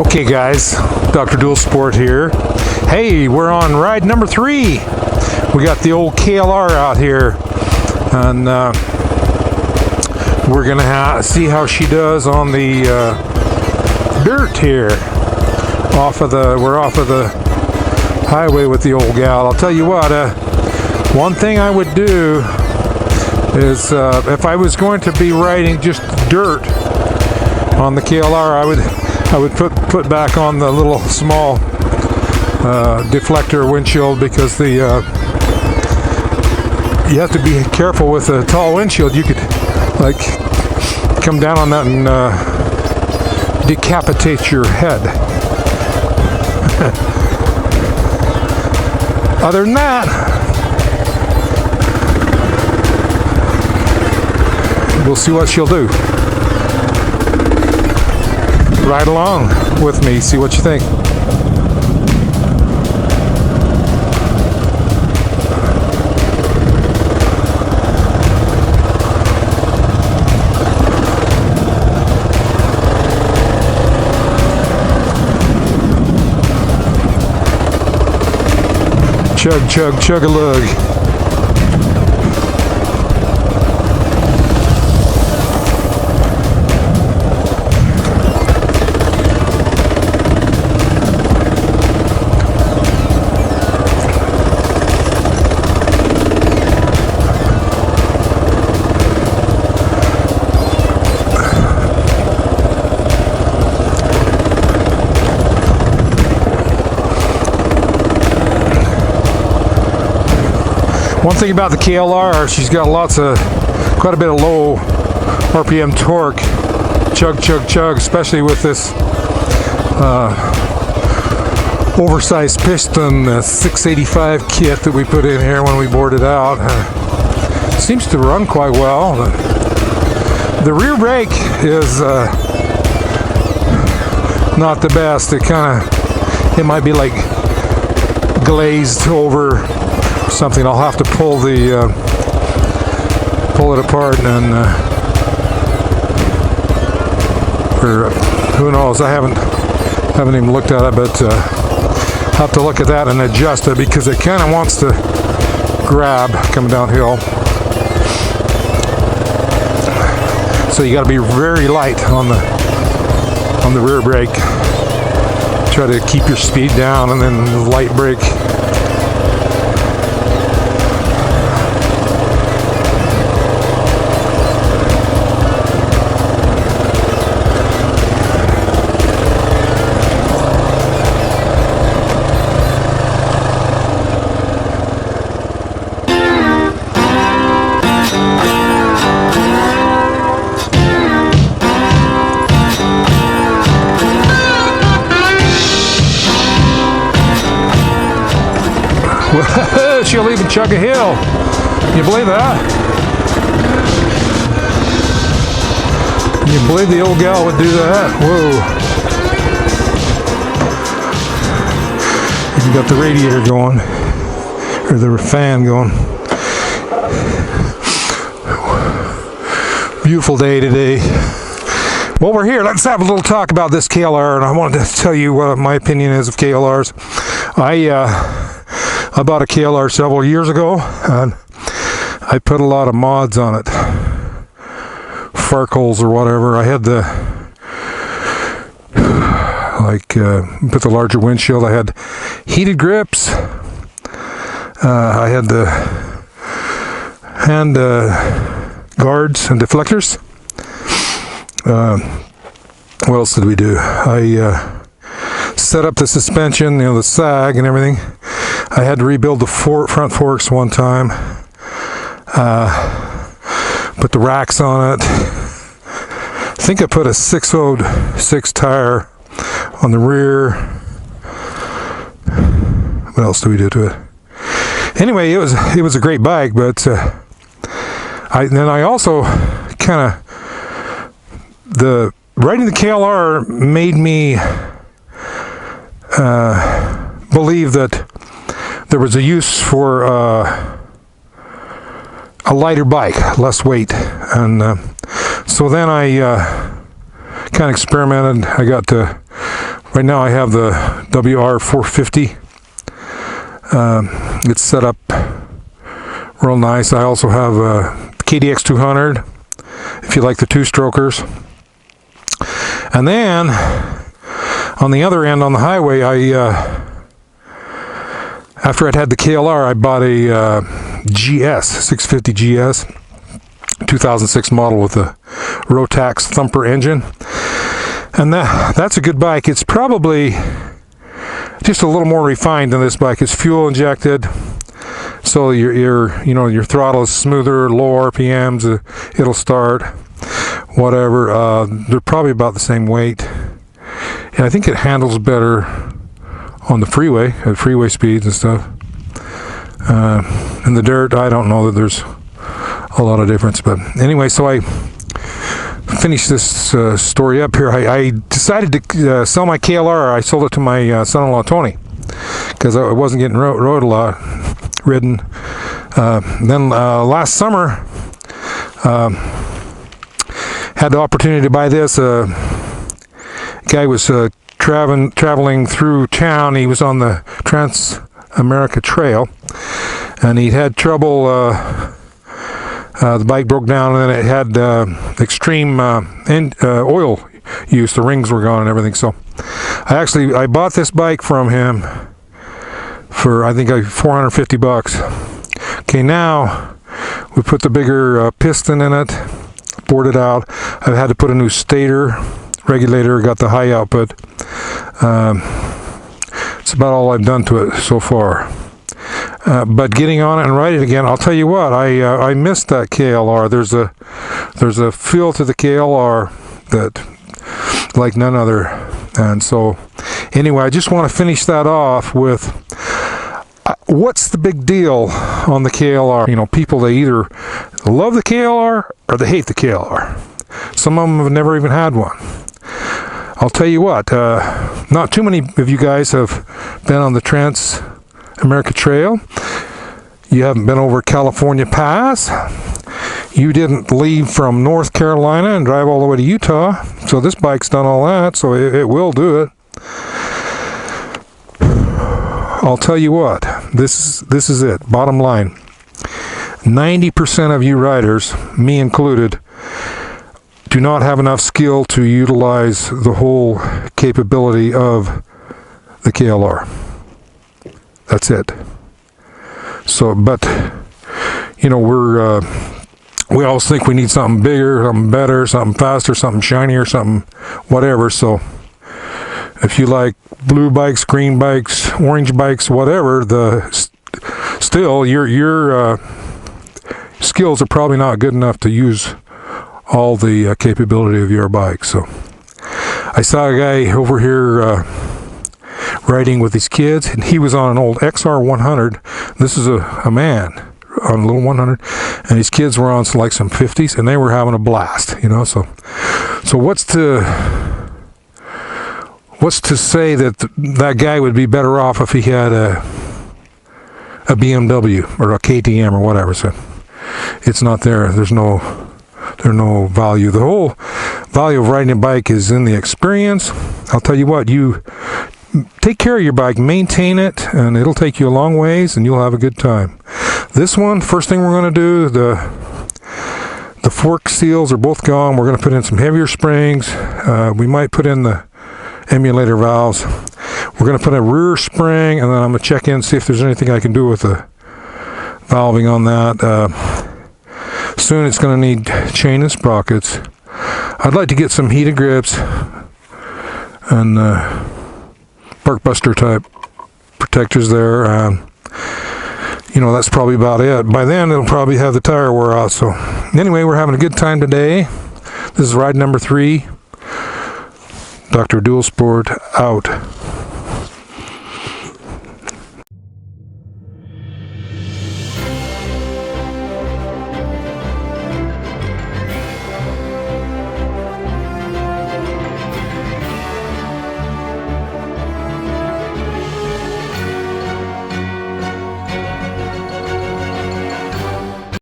Okay guys, Dr. Dual Sport here. Hey, we're on ride number 3. We got the old KLR out here, and we're gonna see how she does on the dirt here. We're off of the highway with the old gal. I'll tell you what, one thing I would do is if I was going to be riding just dirt on the KLR, I would put back on the little small deflector windshield, because you have to be careful with a tall windshield. You could like come down on that and decapitate your head. Other than that, we'll see what she'll do. Ride along with me, see what you think. Chug, chug, chug-a-lug. One thing about the KLR, she's got quite a bit of low RPM torque. Chug, chug, chug, especially with this oversized piston 685 kit that we put in here when we bored it out. Seems to run quite well. The rear brake is not the best. It might be like glazed over something. I'll have to pull it apart and or who knows. I haven't even looked at it, but have to look at that and adjust it, because it kind of wants to grab coming downhill. So you got to be very light on the rear brake. Try to keep your speed down, and then the light brake. She'll even chug a hill. You believe that? You believe the old gal would do that? Whoa. You got the radiator going, or the fan going. Beautiful day today. Well, we're here. Let's have a little talk about this KLR, and I wanted to tell you what my opinion is of KLRs. I bought a KLR several years ago, and I put a lot of mods on it. Farkles or whatever. I had put the larger windshield. I had heated grips. I had the hand guards and deflectors. What else did we do? I set up the suspension, the sag and everything. I had to rebuild the front forks one time. Put the racks on it. I think I put a 606 tire on the rear. What else do we do to it? Anyway, it was a great bike, but I also riding the KLR made me believe that there was a use for a lighter bike, less weight, and so then I kind of experimented. I got to Right now I have the WR450. It's set up real nice. I also have a KDX 200 if you like the two-strokers. And then on the other end on the highway, after I'd had the KLR, I bought a GS 650 GS 2006 model with a Rotax thumper engine, and that's a good bike. It's probably just a little more refined than this bike. It's fuel injected, so your throttle is smoother, low RPMs, it'll start, whatever. They're probably about the same weight, and I think it handles better on the freeway at freeway speeds and stuff. In the dirt, I don't know that there's a lot of difference, but anyway, so I finished this story up here. I decided to sell my KLR. I sold it to my son-in-law Tony because I wasn't getting ridden. Then last summer, had the opportunity to buy this. Guy was traveling through town. He was on the Trans-America Trail, and he had trouble. The bike broke down, and then it had extreme oil use. The rings were gone and everything. So I bought this bike from him for I think $450. Okay, now we put the bigger piston in it, bored it out. I've had to put a new stator regulator, got the high output. It's about all I've done to it so far. But getting on it and ride it again, I'll tell you what, I missed that KLR. There's a feel to the KLR that like none other. And so anyway, I just want to finish that off with what's the big deal on the KLR? People, they either love the KLR or they hate the KLR. Some of them have never even had one. I'll tell you what, not too many of you guys have been on the Trans-America Trail. You haven't been over California Pass. You didn't leave from North Carolina and drive all the way to Utah. So this bike's done all that, so it will do it. I'll tell you what, this is it, bottom line. 90% of you riders, me included, do not have enough skill to utilize the whole capability of the KLR. That's it. So, but we always think we need something bigger, something better, something faster, something shinier, something whatever. So if you like blue bikes, green bikes, orange bikes, whatever, still your skills are probably not good enough to use all the capability of your bike. So I saw a guy over here riding with his kids, and he was on an old XR 100. This is a man on a little 100, and his kids were on like some 50s, and they were having a blast, So what's to say that that guy would be better off if he had a BMW or a KTM or whatever? So it's not there. There's no value. The whole value of riding a bike is in the experience. I'll tell you what, you take care of your bike, maintain it, and it'll take you a long ways, and you'll have a good time. This one, first thing we're going to do, the fork seals are both gone. We're going to put in some heavier springs. We might put in the emulator valves. We're going to put a rear spring, and then I'm going to check in, see if there's anything I can do with the valving on that. Soon it's going to need chain and sprockets. I'd like to get some heated grips and Bark Buster type protectors there. That's probably about it. By then it'll probably have the tire wear out. So anyway, we're having a good time today. This is ride number 3. Dr. Dual Sport out.